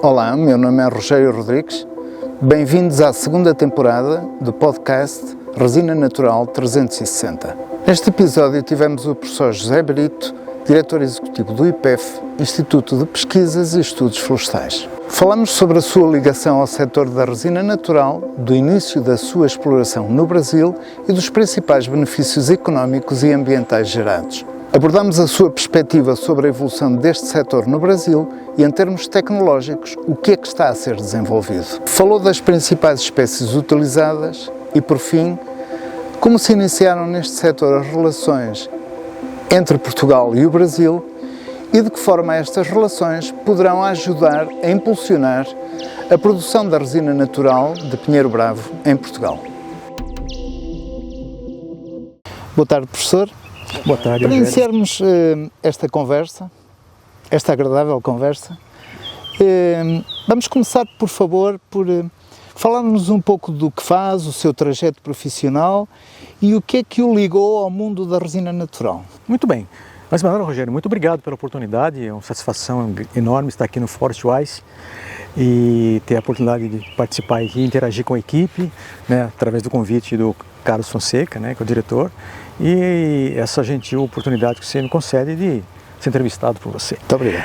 Olá, meu nome é Rogério Rodrigues. Bem-vindos à segunda temporada do podcast Resina Natural 360. Neste episódio tivemos o professor José Brito, diretor executivo do IPEF, Instituto de Pesquisas e Estudos Florestais. Falamos sobre a sua ligação ao setor da resina natural, do início da sua exploração no Brasil e dos principais benefícios económicos e ambientais gerados. Abordamos a sua perspectiva sobre a evolução deste setor no Brasil e, em termos tecnológicos, o que é que está a ser desenvolvido. Falou das principais espécies utilizadas e, por fim, como se iniciaram neste setor as relações entre Portugal e o Brasil e de que forma estas relações poderão ajudar a impulsionar a produção da resina natural de Pinheiro Bravo em Portugal. Boa tarde, professor. Boa tarde, Para iniciarmos esta conversa, esta agradável conversa, vamos começar, por favor, por falar-nos um pouco do que faz, o seu trajeto profissional e o que é que o ligou ao mundo da resina natural. Muito bem. Mas, Rogério, muito obrigado pela oportunidade. É uma satisfação enorme estar aqui no Forestwise e ter a oportunidade de participar aqui e interagir com a equipe, né, através do convite do Carlos Fonseca, né, que é o diretor, e essa gentil oportunidade que você me concede de ser entrevistado por você. Muito obrigado.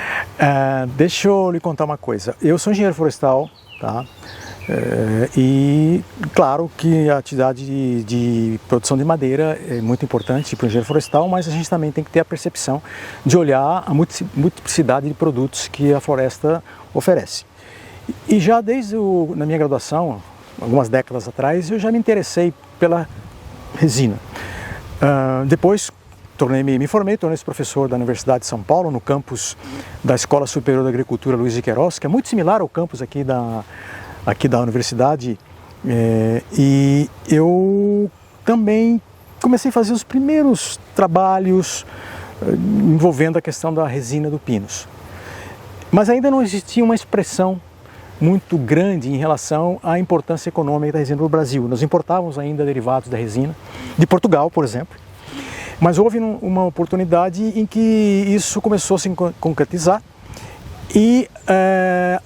Deixa eu lhe contar uma coisa. Eu sou engenheiro florestal, tá? E claro que a atividade de produção de madeira é muito importante para o engenheiro florestal, mas a gente também tem que ter a percepção de olhar a multiplicidade de produtos que a floresta oferece. E já desde na minha graduação, algumas décadas atrás, eu já me interessei pela resina. Depois me formei, tornei-me professor da Universidade de São Paulo, no campus da Escola Superior da Agricultura Luiz de Queiroz, que é muito similar ao campus aqui da universidade, e eu também comecei a fazer os primeiros trabalhos envolvendo a questão da resina do pinus. Mas ainda não existia uma expressão muito grande em relação à importância econômica da resina no Brasil. Nós importávamos ainda derivados da resina, de Portugal, por exemplo, mas houve uma oportunidade em que isso começou a se concretizar e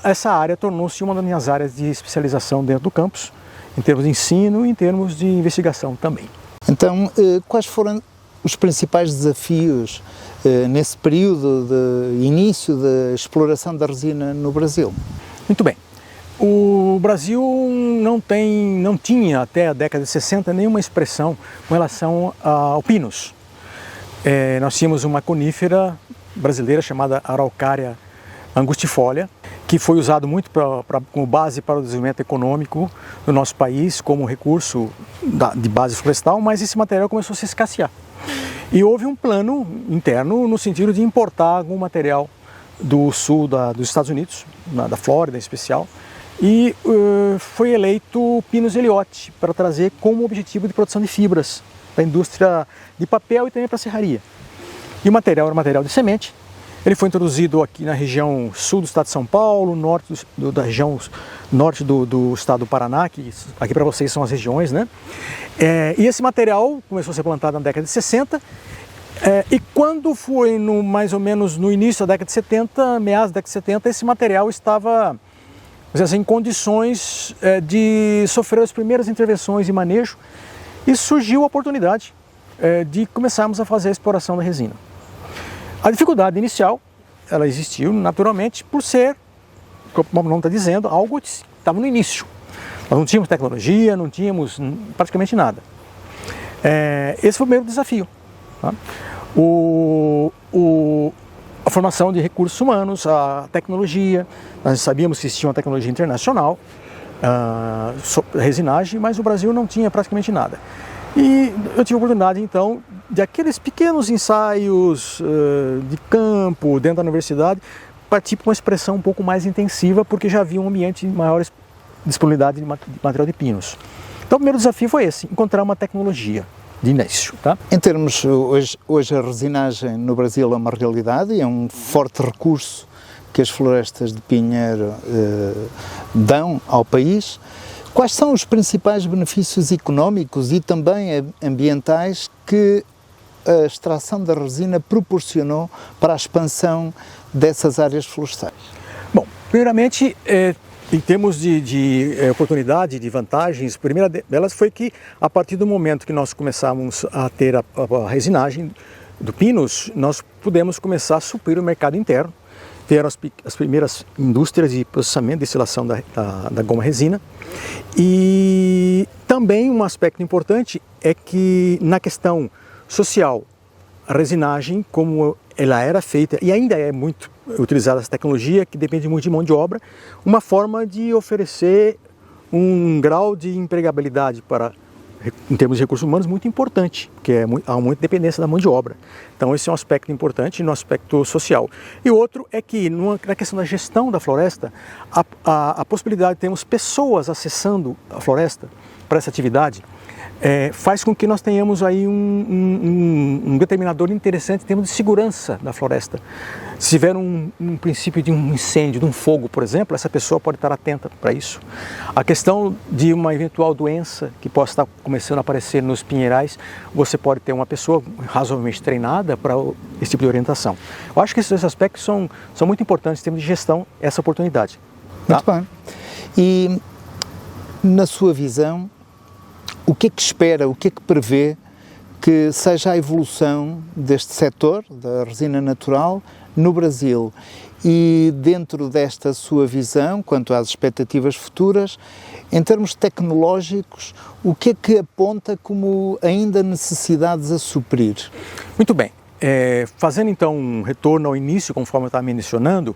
essa área tornou-se uma das minhas áreas de especialização dentro do campus, em termos de ensino e em termos de investigação também. Então, quais foram os principais desafios nesse período de início da exploração da resina no Brasil? Muito bem. O Brasil não tinha até a década de 60 nenhuma expressão com relação ao pinus. Nós tínhamos uma conífera brasileira chamada Araucária angustifolia, que foi usado muito como base para o desenvolvimento econômico do nosso país, como recurso de base florestal, mas esse material começou a se escassear. E houve um plano interno no sentido de importar algum material do sul dos Estados Unidos, da Flórida em especial, e foi eleito o Pinus Elliott para trazer como objetivo de produção de fibras da indústria de papel e também para a serraria. E o material era material de semente. Ele foi introduzido aqui na região sul do estado de São Paulo, da região norte do estado do Paraná, que aqui para vocês são as regiões, né? E esse material começou a ser plantado na década de 60, e quando foi mais ou menos no início da década de 70, meados da década de 70, esse material estava em condições de sofrer as primeiras intervenções de manejo, e surgiu a oportunidade de começarmos a fazer a exploração da resina. A dificuldade inicial, ela existiu naturalmente por ser, como o nome está dizendo, algo que estava no início. Nós não tínhamos tecnologia, não tínhamos praticamente nada. Esse foi o primeiro desafio. Tá? A formação de recursos humanos, a tecnologia, nós sabíamos que existia uma tecnologia internacional, resinagem, mas o Brasil não tinha praticamente nada. E eu tive a oportunidade, então, de aqueles pequenos ensaios de campo dentro da universidade, partir para uma expressão um pouco mais intensiva, porque já havia um ambiente de maior disponibilidade de material de pinus. Então o primeiro desafio foi esse, encontrar uma tecnologia de início. Tá? Em termos, hoje a resinagem no Brasil é uma realidade e é um forte recurso que as florestas de pinheiro dão ao país. Quais são os principais benefícios económicos e também ambientais que a extração da resina proporcionou para a expansão dessas áreas florestais? Bom, primeiramente, em termos de oportunidade, de vantagens, a primeira delas foi que, a partir do momento que nós começamos a ter a resinagem do Pinus, nós pudemos começar a suprir o mercado interno. Vieram as primeiras indústrias de processamento, destilação da goma resina. E também um aspecto importante é que, na questão social, a resinagem, como ela era feita e ainda é muito utilizada essa tecnologia, que depende muito de mão de obra, uma forma de oferecer um grau de empregabilidade em termos de recursos humanos muito importante, porque há muita dependência da mão de obra. Então esse é um aspecto importante no aspecto social. E outro é que na questão da gestão da floresta, a possibilidade de termos pessoas acessando a floresta para essa atividade, faz com que nós tenhamos aí um determinador interessante em termos de segurança da floresta. Se tiver um princípio de um incêndio, de um fogo, por exemplo, essa pessoa pode estar atenta para isso. A questão de uma eventual doença que possa estar começando a aparecer nos pinheirais, você pode ter uma pessoa razoavelmente treinada para esse tipo de orientação. Eu acho que esses dois aspectos são muito importantes em termos de gestão, essa oportunidade. Muito bem. E, na sua visão, o que é que espera, o que é que prevê que seja a evolução deste setor, da resina natural, no Brasil? E dentro desta sua visão, quanto às expectativas futuras, em termos tecnológicos, o que é que aponta como ainda necessidades a suprir? Muito bem. Fazendo então um retorno ao início, conforme eu estava mencionando,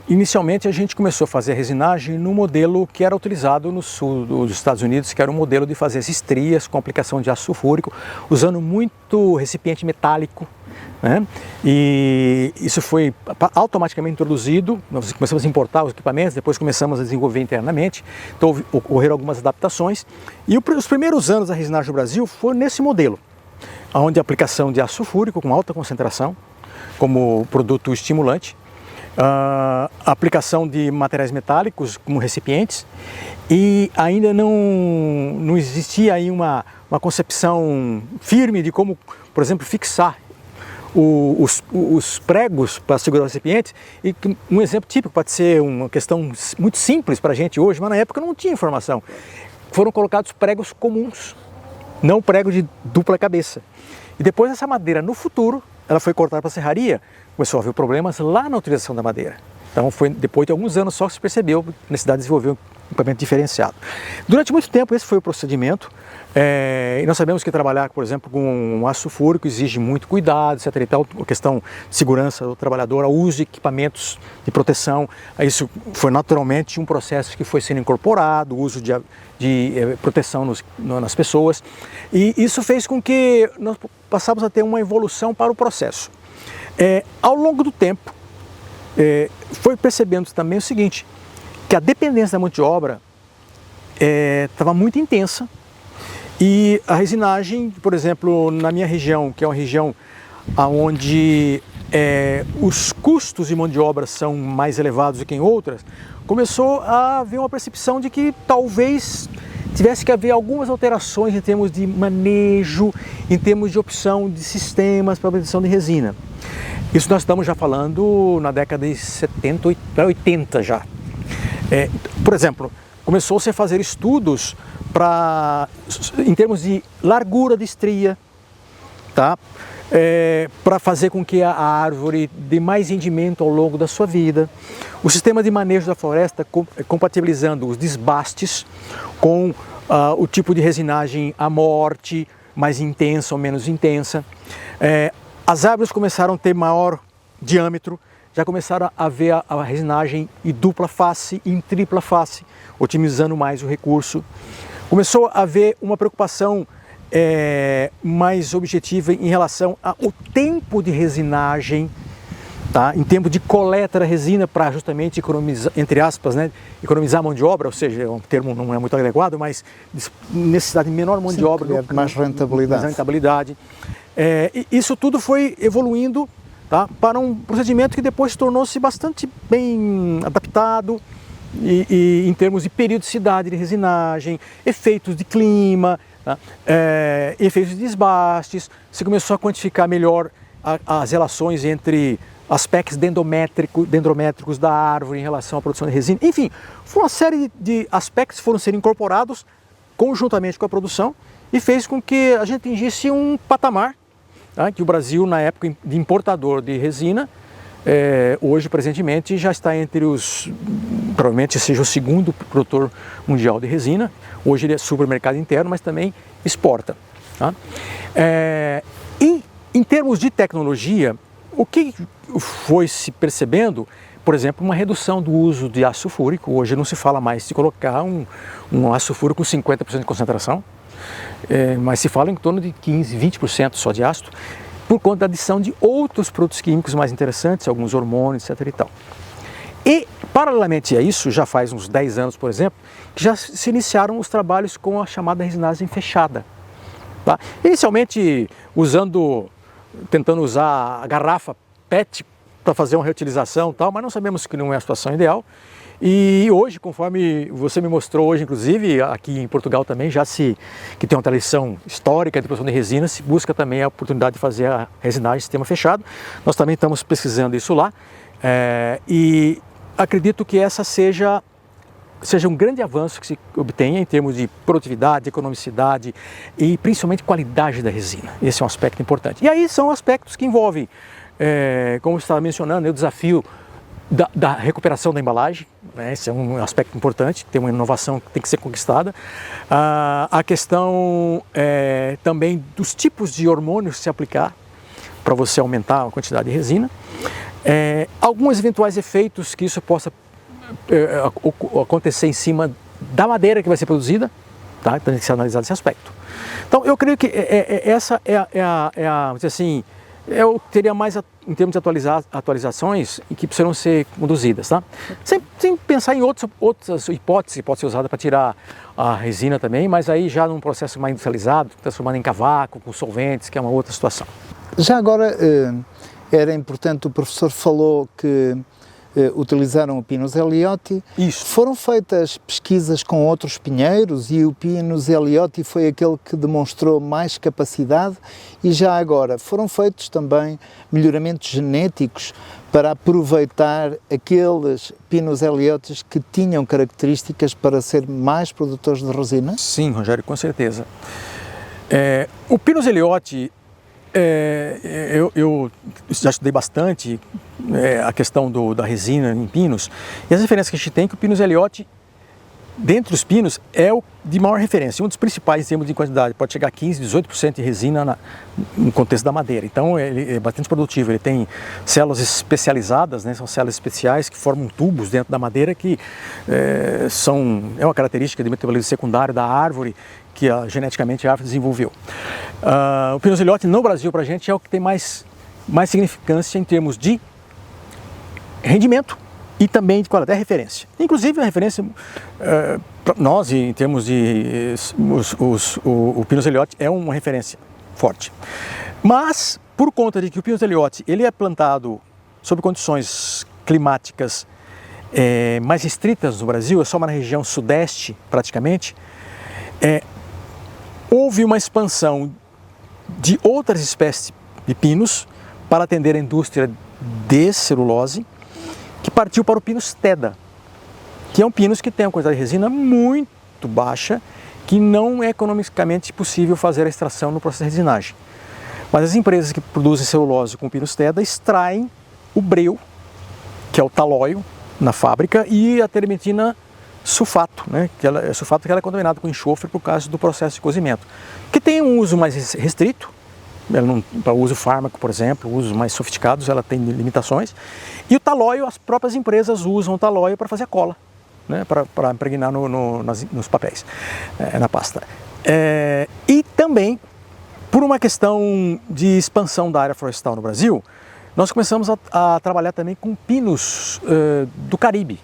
inicialmente a gente começou a fazer a resinagem no modelo que era utilizado no sul dos Estados Unidos, que era um modelo de fazer as estrias com aplicação de ácido sulfúrico, usando muito recipiente metálico, né? E isso foi automaticamente introduzido. Nós começamos a importar os equipamentos, depois começamos a desenvolver internamente, então ocorreram algumas adaptações. E os primeiros anos da resinagem no Brasil foi nesse modelo, onde a aplicação de ácido sulfúrico com alta concentração como produto estimulante, a aplicação de materiais metálicos como recipientes, e ainda não existia aí uma concepção firme de como, por exemplo, fixar os pregos para segurar o recipiente. E um exemplo típico pode ser uma questão muito simples para a gente hoje, mas na época não tinha informação. Foram colocados pregos comuns, não prego de dupla cabeça. E depois essa madeira, no futuro, ela foi cortada para a serraria, começou a haver problemas lá na utilização da madeira. Então foi depois de alguns anos só que se percebeu a necessidade de desenvolver um equipamento diferenciado. Durante muito tempo esse foi o procedimento, e nós sabemos que trabalhar, por exemplo, com ácido sulfúrico exige muito cuidado, etc. E tal, a questão de segurança do trabalhador, o uso de equipamentos de proteção, isso foi naturalmente um processo que foi sendo incorporado, o uso de proteção nas pessoas, e isso fez com que nós passássemos a ter uma evolução para o processo. Ao longo do tempo, foi percebendo também o seguinte, que a dependência da mão de obra estava muito intensa, e a resinagem, por exemplo, na minha região, que é uma região onde os custos de mão de obra são mais elevados do que em outras, começou a haver uma percepção de que talvez tivesse que haver algumas alterações em termos de manejo, em termos de opção de sistemas para a produção de resina. Isso nós estamos já falando na década de 70, 80 já. Por exemplo, começou-se a fazer estudos em termos de largura de estria, tá? Para fazer com que a árvore dê mais rendimento ao longo da sua vida. O sistema de manejo da floresta, compatibilizando os desbastes com o tipo de resinagem à morte, mais intensa ou menos intensa. As árvores começaram a ter maior diâmetro, já começaram a ver a resinagem em dupla face, em tripla face, otimizando mais o recurso. Começou a haver uma preocupação mais objetiva em relação ao tempo de resinagem, tá? Em tempo de coleta da resina, para justamente economizar, entre aspas, né, economizar mão de obra, ou seja, um termo não é muito adequado, mas necessidade de menor mão de obra, mais rentabilidade. Mais rentabilidade. Isso tudo foi evoluindo, tá, para um procedimento que depois tornou-se bastante bem adaptado, e em termos de periodicidade de resinagem, efeitos de clima, tá? Efeitos de desbastes, se começou a quantificar melhor as relações entre aspectos dendrométricos da árvore em relação à produção de resina. Enfim, foi uma série de aspectos que foram ser incorporados conjuntamente com a produção e fez com que a gente atingisse um patamar, tá? Que o Brasil, na época de importador de resina, hoje, presentemente, já está entre os, provavelmente seja o segundo produtor mundial de resina. Hoje ele é supermercado interno, mas também exporta. Tá? E em termos de tecnologia, o que foi se percebendo, por exemplo, uma redução do uso de ácido sulfúrico. Hoje não se fala mais de colocar um ácido sulfúrico com 50% de concentração, mas se fala em torno de 15%, 20% só de ácido, por conta da adição de outros produtos químicos mais interessantes, alguns hormônios, etc. e tal. E, paralelamente a isso, já faz uns 10 anos, por exemplo, que já se iniciaram os trabalhos com a chamada resinagem fechada. Tá? Inicialmente tentando usar a garrafa PET para fazer uma reutilização e tal, mas não sabemos que não é a situação ideal. E hoje, conforme você me mostrou hoje, inclusive, aqui em Portugal também, que tem uma tradição histórica de produção de resina, se busca também a oportunidade de fazer a resinagem em sistema fechado. Nós também estamos pesquisando isso lá e acredito que essa seja um grande avanço que se obtenha em termos de produtividade, economicidade e principalmente qualidade da resina. Esse é um aspecto importante. E aí são aspectos que envolvem, como você estava mencionando, o desafio da recuperação da embalagem, né? Esse é um aspecto importante, tem uma inovação que tem que ser conquistada. A questão também dos tipos de hormônios que se aplicar para você aumentar a quantidade de resina. Alguns eventuais efeitos que isso possa acontecer em cima da madeira que vai ser produzida, tá? Então tem que ser analisado esse aspecto. Então eu creio que essa vamos dizer assim, eu teria mais em termos de atualizações que precisam ser conduzidas, tá? Sem pensar em outras hipóteses que podem ser usadas para tirar a resina também, mas aí já num processo mais industrializado, transformando em cavaco, com solventes, que é uma outra situação. Já agora era importante, o professor falou que utilizaram o Pinus Ellioti. Isso. Foram feitas pesquisas com outros pinheiros e o Pinus Ellioti foi aquele que demonstrou mais capacidade e já agora foram feitos também melhoramentos genéticos para aproveitar aqueles Pinus Elliotis que tinham características para ser mais produtores de resina? Sim, Rogério, com certeza. O Pinus Ellioti, eu já estudei bastante a questão da resina em pinos, e as referências que a gente tem é que o Pinus Ellioti, dentre os pinos, é o de maior referência, um dos principais em termos de quantidade, pode chegar a 15%, 18% de resina no contexto da madeira. Então ele é bastante produtivo, ele tem células especializadas, né, são células especiais que formam tubos dentro da madeira que é uma característica de metabolismo secundário da árvore que geneticamente a árvore desenvolveu. O Pinus Ellioti no Brasil para a gente é o que tem mais significância em termos de rendimento e também de qualidade, referência. Inclusive a referência para nós, em termos de o Pinus Ellioti é uma referência forte. Mas por conta de que o Pinus Ellioti ele é plantado sob condições climáticas mais restritas no Brasil, é só na região sudeste praticamente, houve uma expansão de outras espécies de pinos para atender a indústria de celulose, que partiu para o Pinus Teda, que é um pinus que tem uma quantidade de resina muito baixa, que não é economicamente possível fazer a extração no processo de resinagem. Mas as empresas que produzem celulose com Pinus Teda extraem o breu, que é o talóio, na fábrica, e a terpentina sulfato, né? Sulfato que ela é contaminada com enxofre por causa do processo de cozimento, que tem um uso mais restrito, para o uso fármaco, por exemplo, usos mais sofisticados, ela tem limitações. E o talóio, as próprias empresas usam o talóio para fazer a cola, né, para impregnar nos papéis, na pasta. E também, por uma questão de expansão da área florestal no Brasil, nós começamos a trabalhar também com pinos do Caribe,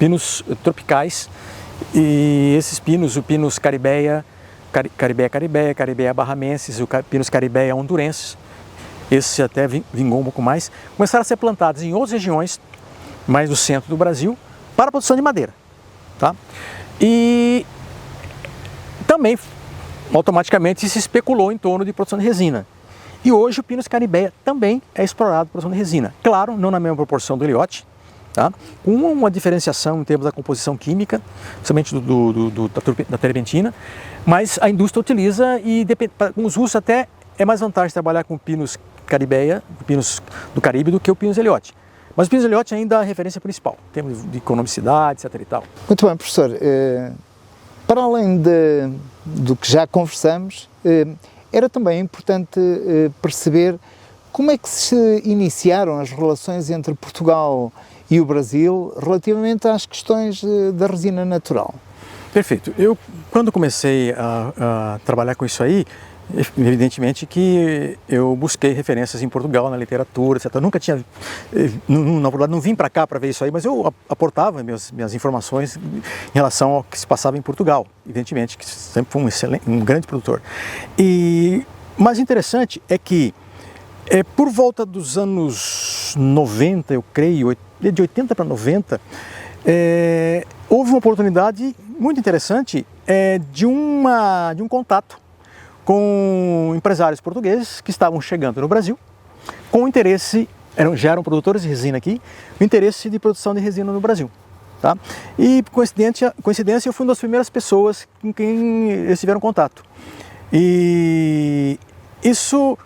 pinos tropicais, e esses pinos, o Pinus caribeia, Caribeia barramensis, o Pinus caribeia hondurensis, esse até vingou um pouco mais, começaram a ser plantados em outras regiões, mais do centro do Brasil, para a produção de madeira. Tá? E também automaticamente se especulou em torno de produção de resina. E hoje o Pinus caribeia também é explorado para produção de resina. Claro, não na mesma proporção do ilhote, tá? Com uma diferenciação em termos da composição química, principalmente da terpentina, mas a indústria utiliza e para os usos até é mais vantagem trabalhar com o Pinus caribeia, o Pinus do Caribe, do que o Pinus Elliott. Mas o Pinus Elliott ainda é a referência principal, em termos de economicidade, etc. e tal. Muito bem, professor. Para além do que já conversamos, era também importante perceber como é que se iniciaram as relações entre Portugal e o Brasil relativamente às questões da resina natural. Perfeito. Eu, quando comecei a trabalhar com isso aí, evidentemente que eu busquei referências em Portugal, na literatura, etc. Eu nunca tinha, na verdade, não vim para cá para ver isso aí, mas eu aportava minhas informações em relação ao que se passava em Portugal, evidentemente, que sempre foi um grande produtor. E mais interessante é que, por volta dos anos 90, eu creio, de 80 para 90, houve uma oportunidade muito interessante de um contato com empresários portugueses que estavam chegando no Brasil com interesse, já eram produtores de resina aqui, o interesse de produção de resina no Brasil. Tá? E coincidência, eu fui uma das primeiras pessoas com quem eles tiveram contato. E isso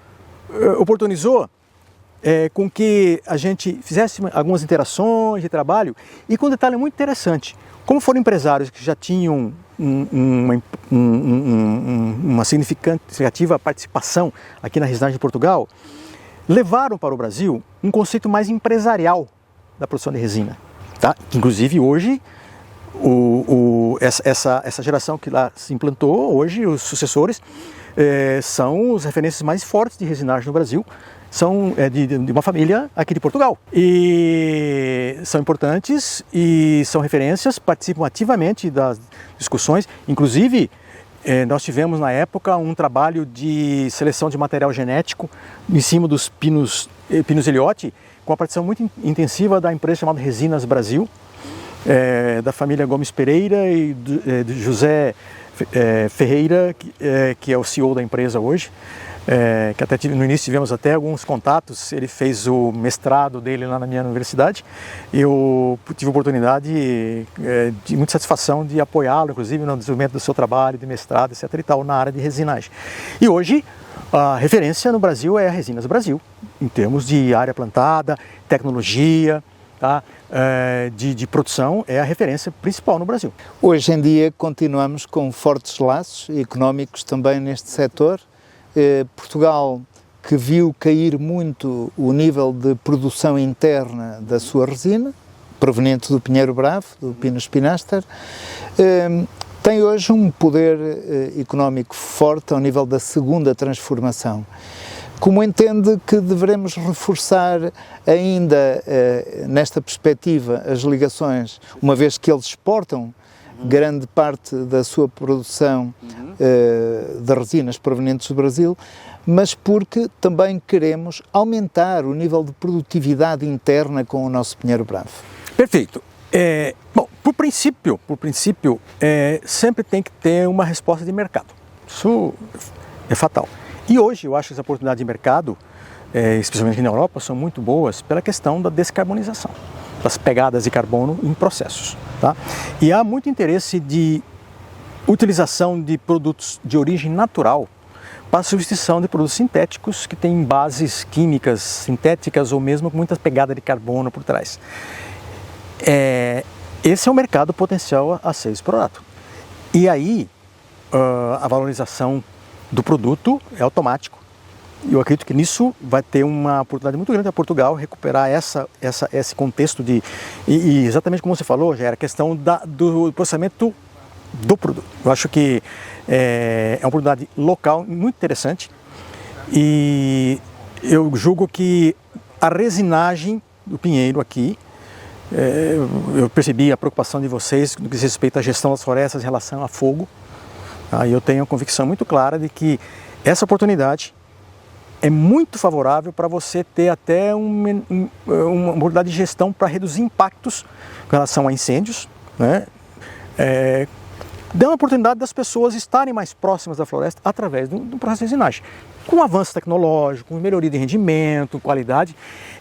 oportunizou com que a gente fizesse algumas interações de trabalho e com um detalhe muito interessante. Como foram empresários que já tinham uma significativa participação aqui na resinagem de Portugal, levaram para o Brasil um conceito mais empresarial da produção de resina. Tá? Inclusive hoje, essa geração que lá se implantou, hoje os sucessores são as referências mais fortes de resinagem no Brasil, são de uma família aqui de Portugal. E são importantes e são referências, participam ativamente das discussões. Inclusive, nós tivemos na época um trabalho de seleção de material genético em cima dos Pinus Elliott, com a participação muito intensiva da empresa chamada Resinas Brasil, da família Gomes Pereira e do José Ferreira, que é o CEO da empresa hoje. Que até no início tivemos até alguns contatos. Ele fez o mestrado dele lá na minha universidade. Eu tive a oportunidade de muita satisfação de apoiá-lo, inclusive no desenvolvimento do seu trabalho de mestrado, etc. e tal, na área de resinagem. E hoje a referência no Brasil é a Resinas Brasil, em termos de área plantada, tecnologia, tá? De produção, é a referência principal no Brasil. Hoje em dia continuamos com fortes laços económicos também neste setor. Portugal, que viu cair muito o nível de produção interna da sua resina, proveniente do Pinheiro Bravo, do Pinus Pinaster, tem hoje um poder económico forte ao nível da segunda transformação. Como entende que devemos reforçar ainda, nesta perspectiva, as ligações, uma vez que eles exportam grande parte da sua produção de resinas provenientes do Brasil, mas porque também queremos aumentar o nível de produtividade interna com o nosso Pinheiro Bravo? Perfeito. Bom, por princípio, sempre tem que ter uma resposta de mercado. Isso é fatal. E hoje eu acho que as oportunidades de mercado, especialmente aqui na Europa, são muito boas pela questão da descarbonização, das pegadas de carbono em processos. Tá? E há muito interesse de utilização de produtos de origem natural para a substituição de produtos sintéticos que têm bases químicas sintéticas ou mesmo com muitas pegadas de carbono por trás. Esse é um mercado potencial a ser explorado. E aí a valorização do produto é automático. Eu acredito que nisso vai ter uma oportunidade muito grande para Portugal recuperar esse contexto e exatamente como você falou, já era a questão do processamento do produto. Eu acho que é uma oportunidade local muito interessante e eu julgo que a resinagem do Pinheiro aqui, eu percebi a preocupação de vocês no que diz respeito à gestão das florestas em relação a fogo. E eu tenho a convicção muito clara de que essa oportunidade é muito favorável para você ter até uma oportunidade de gestão para reduzir impactos com relação a incêndios, né? dando a oportunidade das pessoas estarem mais próximas da floresta através do processo de resinagem. Com avanço tecnológico, com melhoria de rendimento, qualidade,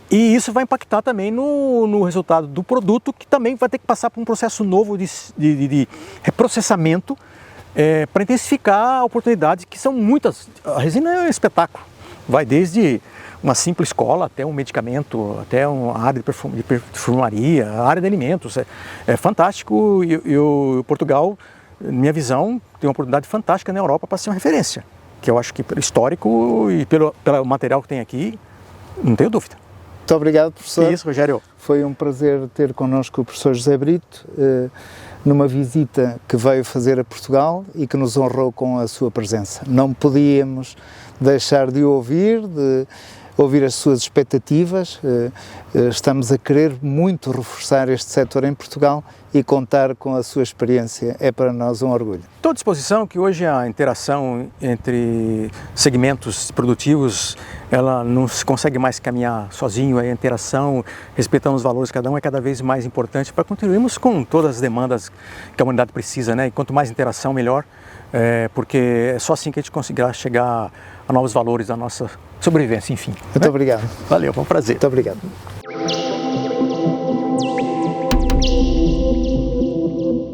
e isso vai impactar também no resultado do produto, que também vai ter que passar por um processo novo de reprocessamento para intensificar oportunidades que são muitas. A resina é um espetáculo, vai desde uma simples cola até um medicamento, até uma área de perfumaria, a área de alimentos. É fantástico e o Portugal, minha visão, tem uma oportunidade fantástica na Europa para ser uma referência, que eu acho que pelo histórico e pelo material que tem aqui, não tenho dúvida. Muito obrigado, professor. Isso, Rogério. Foi um prazer ter connosco o professor José Brito, numa visita que veio fazer a Portugal e que nos honrou com a sua presença. Não podíamos deixar de ouvir as suas expectativas. Estamos a querer muito reforçar este setor em Portugal e contar com a sua experiência é para nós um orgulho. Estou à disposição, que hoje a interação entre segmentos produtivos, ela não se consegue mais caminhar sozinho, a interação, respeitando os valores de cada um, é cada vez mais importante para contribuirmos com todas as demandas que a humanidade precisa, né? E quanto mais interação, melhor, porque é só assim que a gente conseguirá chegar a novos valores da nossa sobrevivência, enfim. Muito obrigado. Valeu, foi um prazer. Muito obrigado.